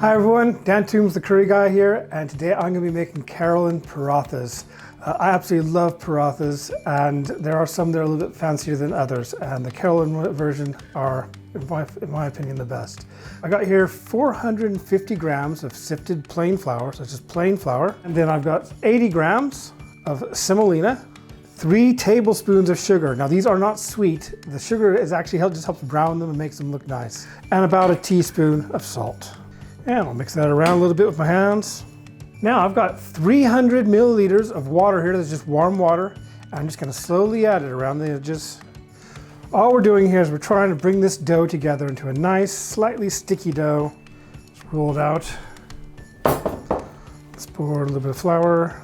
Hi everyone, Dan Toombs, the Curry Guy here, and today I'm going to be making Keralan Parathas. I absolutely love parathas, and there are some that are a little bit fancier than others, and the Keralan version are, in my opinion, the best. I got here 450 grams of sifted plain flour, so it's just plain flour, and then I've got 80 grams of semolina, 3 tablespoons of sugar. Now these are not sweet. The sugar is actually just helps brown them and makes them look nice, and about a teaspoon of salt. And I'll mix that around a little bit with my hands. Now I've got 300 milliliters of water here. That's just warm water. I'm just gonna slowly add it around the edges. All we're doing here is we're trying to bring this dough together into a nice, slightly sticky dough. Just roll it out. Let's pour a little bit of flour.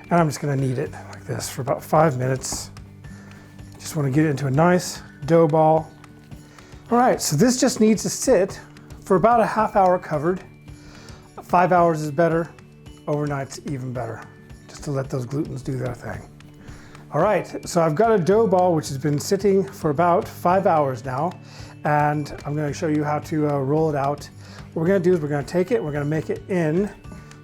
And I'm just gonna knead it like this for about 5 minutes. Just wanna get it into a nice dough ball. All right, so this just needs to sit for about a half hour covered. 5 hours is better, overnight's even better, just to let those glutens do their thing. All right, so I've got a dough ball which has been sitting for about 5 hours now, and I'm gonna show you how to roll it out. What we're gonna do is we're gonna take it, we're gonna make it in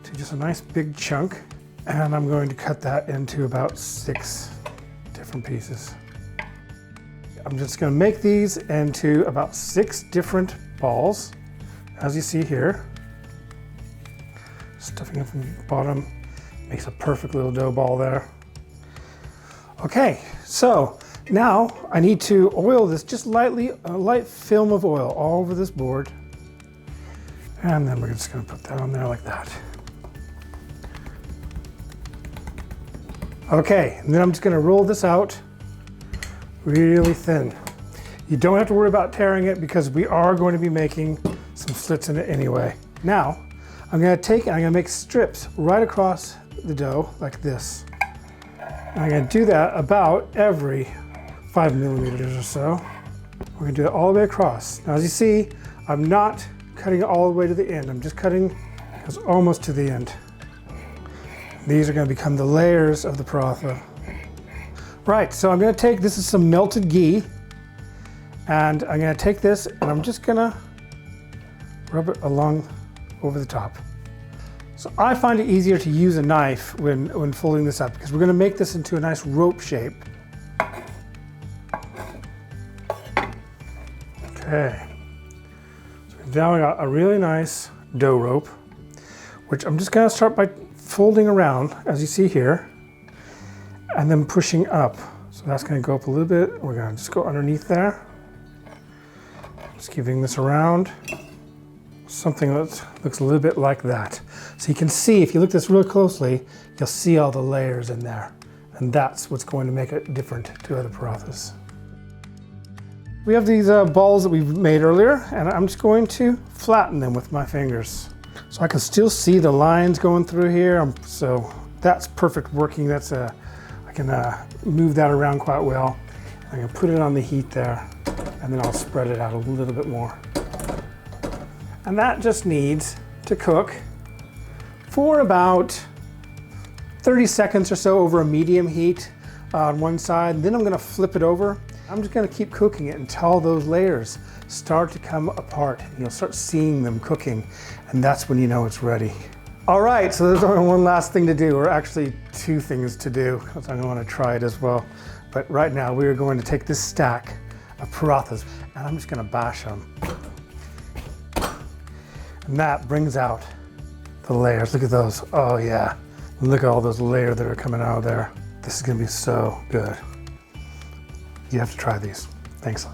to just a nice big chunk, and I'm going to cut that into about 6 different pieces. I'm just gonna make these into about 6 different balls. As you see here, stuffing it from the bottom makes a perfect little dough ball there. Okay, so now I need to oil this just lightly, a light film of oil all over this board. And then we're just gonna put that on there like that. Okay, and then I'm just gonna roll this out really thin. You don't have to worry about tearing it because we are going to be making some slits in it anyway. Now, I'm gonna make strips right across the dough like this. And I'm gonna do that about every 5 millimeters or so. We're gonna do that all the way across. Now, as you see, I'm not cutting it all the way to the end. I'm just cutting almost to the end. These are gonna become the layers of the paratha. Right, so I'm gonna take, this is some melted ghee, and I'm gonna take this and I'm just gonna rub it along over the top. So I find it easier to use a knife when folding this up because we're gonna make this into a nice rope shape. Okay, so now I got a really nice dough rope, which I'm just gonna start by folding around, as you see here, and then pushing up. So that's gonna go up a little bit. We're gonna just go underneath there. Just giving this around. Something that looks a little bit like that. So you can see, if you look at this real closely, you'll see all the layers in there. And that's what's going to make it different to other parathas. We have these balls that we've made earlier, and I'm just going to flatten them with my fingers. So I can still see the lines going through here. So that's perfect working. I can move that around quite well. I'm gonna put it on the heat there, and then I'll spread it out a little bit more. And that just needs to cook for about 30 seconds or so over a medium heat on one side. Then I'm gonna flip it over. I'm just gonna keep cooking it until those layers start to come apart. You'll start seeing them cooking, and that's when you know it's ready. All right, so there's only one last thing to do, or actually 2 things to do, because I want to try it as well. But right now we are going to take this stack of parathas, and I'm just gonna bash them. And that brings out the layers. Look at those. Oh yeah. Look at all those layers that are coming out of there. This is gonna be so good. You have to try these. Thanks.